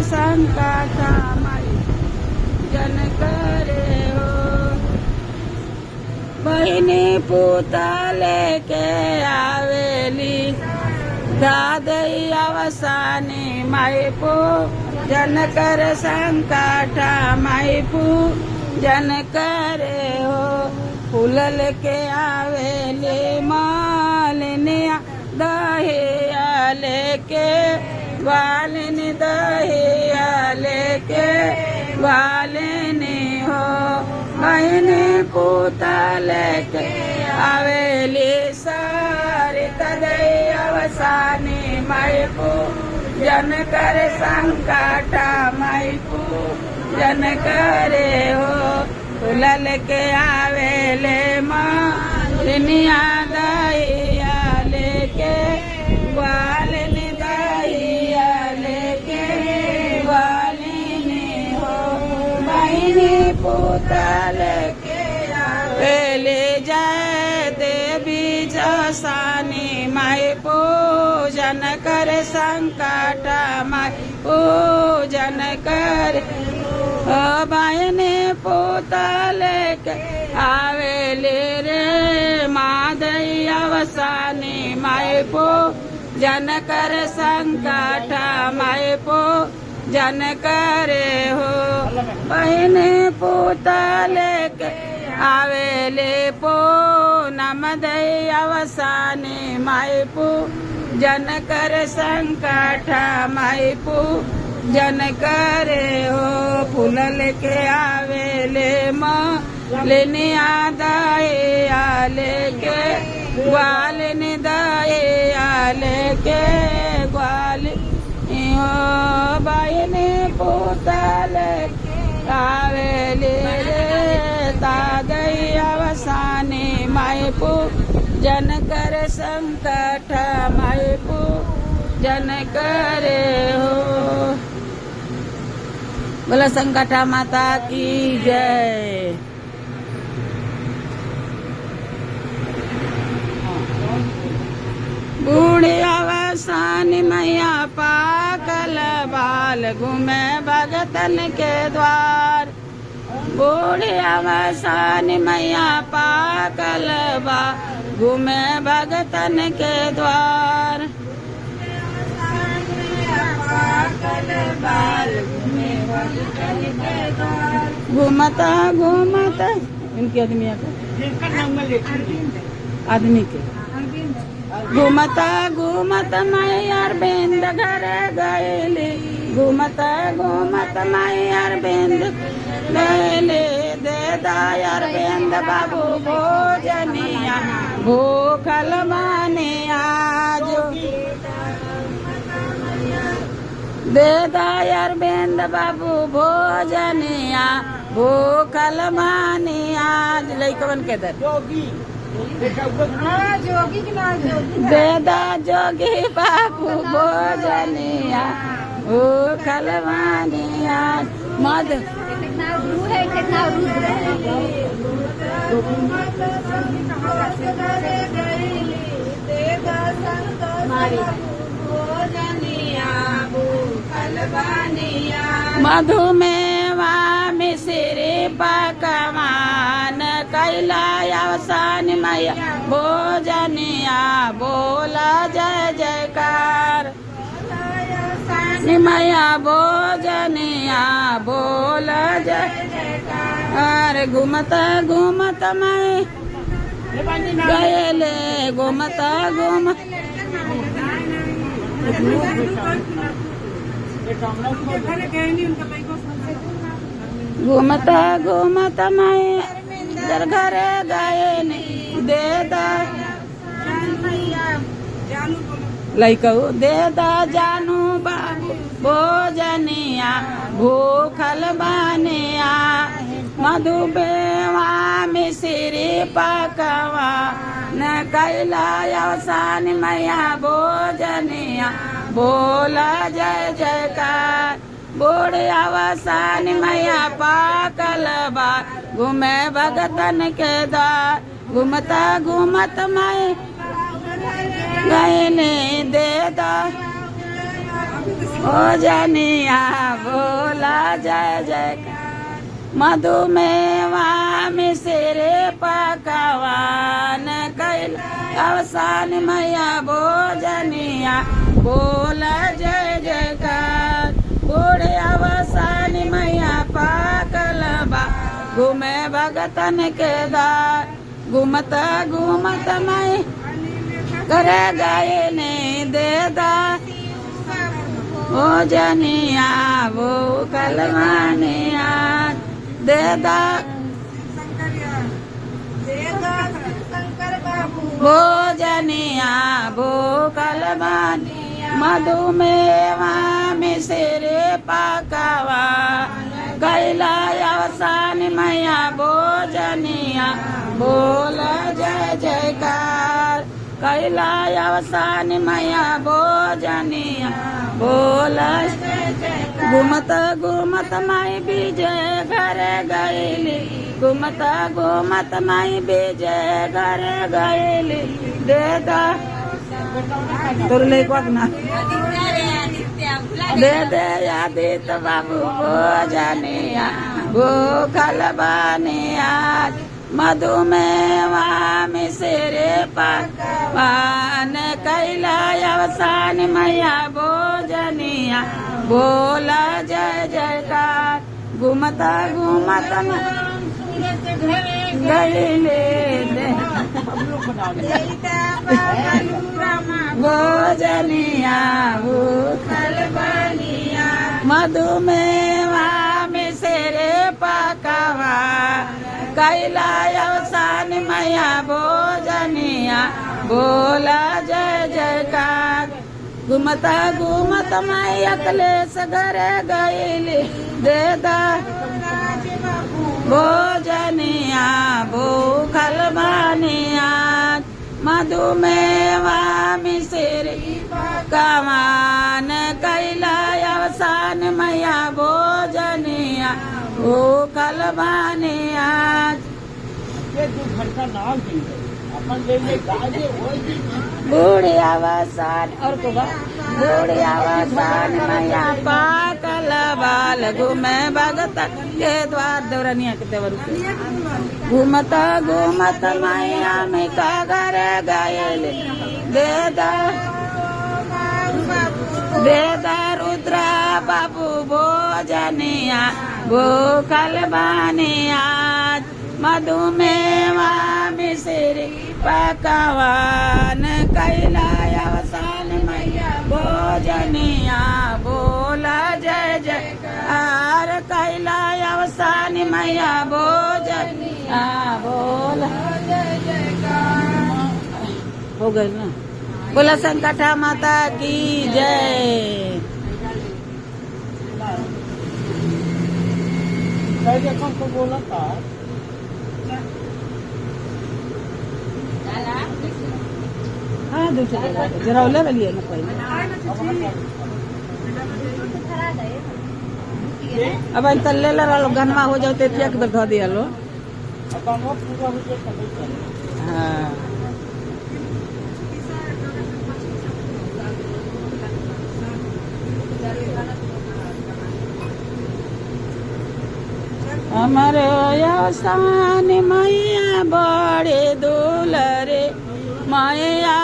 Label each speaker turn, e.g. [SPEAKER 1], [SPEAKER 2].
[SPEAKER 1] संकट माई जन करे हो। बहिनी पूता लेके आवेली दादई अवसानी माई पूजन कर संकट माई पूजन करे हो। फूल लेके आवेली मालिनिया दहिया लेके ग्वालिनी दहिया लेके ग्वालिनी हो। बहिनी पूता लेके आवेली सारी तदई अवसानी माई पूजन कर संकट माई पूजन करे हो। फूल लेके आवेले मालिनिया दहिया लेके ग्वालिनी दहिया लेके ग्वालिनी हो। बहिनी पूता लेके आवेले जय देवी जसानी माई पूजन कर संकट माई पूजन कर। बहिनी पूता लेके आवेले रे मादई अवसानी माई पूजन कर संकट माई पूजन करे हो। बहिनी पूता लेके आवेले पूनम दई अवसानी माई पूजन कर संकट माई पूजन करे हो। फूल लेके आवेले मालिनिया दहिया लेके ग्वालिनी दहिया लेके ग्वालिनी हो। बहिनी पूता लेके आवेले रे दादई अवसानी माई पूजन कर संकट माई पूजन करे हो। बोला संकटा माता की जय। बूढ़ी अवसानी मैया पागल बाल घूमे भगतन के द्वार। बूढ़ी अवसानी मैया पागल बाल घूमे भगतन के द्वार। घूमता घूमता इनके आदमी के घूमता घूमता मैं अरविंद घर गएली। घूमता घूमता मैं अरविंद गएली। दे दाय अरविंद बाबू भोजनिया भूखल माने आज। दे दाय अरविंद बाबू भोजनिया भूखल मानी आज। लइकवन के दर देदा जोगी बाबू भोजनिया भूखल मानी आज। मद मधुमेवा मिश्री पकवान कैला अवसानी मैया भोजनिया बोला जय जयकार। मैया भोजनिया बोला जय जयकार। घूमता घूमता मैं गएले घूमता घूमता घूमता घूमता मैं घर गए देदा लइकऊ देदा जानू बाबू भोजनिया भूखल बानिया। मधुमेवा मिश्री पकवा न कैला अवसानी मैया भोजनिया बोला जय जयकार। बूढ़ी अवसानी मैया पाकल बा घूमे भगतन के द्वार। घूमता घूमत मैं गए देदा भोजनिया बोला जय जयकार मधुमेवा मिसरे पकवान कैल अवसान मैया भोजनिया बोला जय जयकार बूढ़े अवसान मैया पाकल बा घूमे भगतन के दार घूमत घूमत मैं करे गए ने दे दा भोजनिया वो कलवानिया दे दा भोजनिया वो कलवानिया मधुमेवा मिसरे पकवा कैला अवसान मैया भोजनिया बोला जय जयकार कैला अवसान मैया भोजनिया बोला घूमत घूमत माई विजय घर गैली घूमत घूमत माई विजय घर गैली दे दा तोर ले ना दे दे आदित्य बाबू भोजनिया भूखल बानिया मधुमेवा मिसरे पकवान कैला अवसान मैया भोजनिया बोला जय जयकार घूमत घूमत गईले भोजनिया भूखल बानिया मधुमेवा मिसरे पकवा कैला अवसान मैया भोजनिया बोला जय जयकार घूमत घूमत मैं अकलेश घर गईली दे दा भोजनिया भूखल बानिया मधुमेवा मिसरे पकवान कैला अवसान मैया भोजनिया भूखल बानिया बूढ़ी अवसान और को बूढ़ी अवसान मैया पाकल बाल घूमे भगत के द्वार देवरनिया के देवर घूमत घूमत मैया में का घर गयल दे दा रुद्रा बाबू भोजनिया भूखल बानिया मधुमेवा मिसरे पकवान कैला अवसान मैया भोजनिया बोला जय जयकार कैला अवसान मैया भोजनिया बोला जय जयकार हो गई ना बोला संकटा माता की जय
[SPEAKER 2] को बोला था
[SPEAKER 1] हाँ दूसरे जरा ले लिए ना पहले अब तल्ले ला घनवा हो जाते फेंक दे धो दिया लो हाँ हमारे अवसान मैया बड़े दुलरे मैया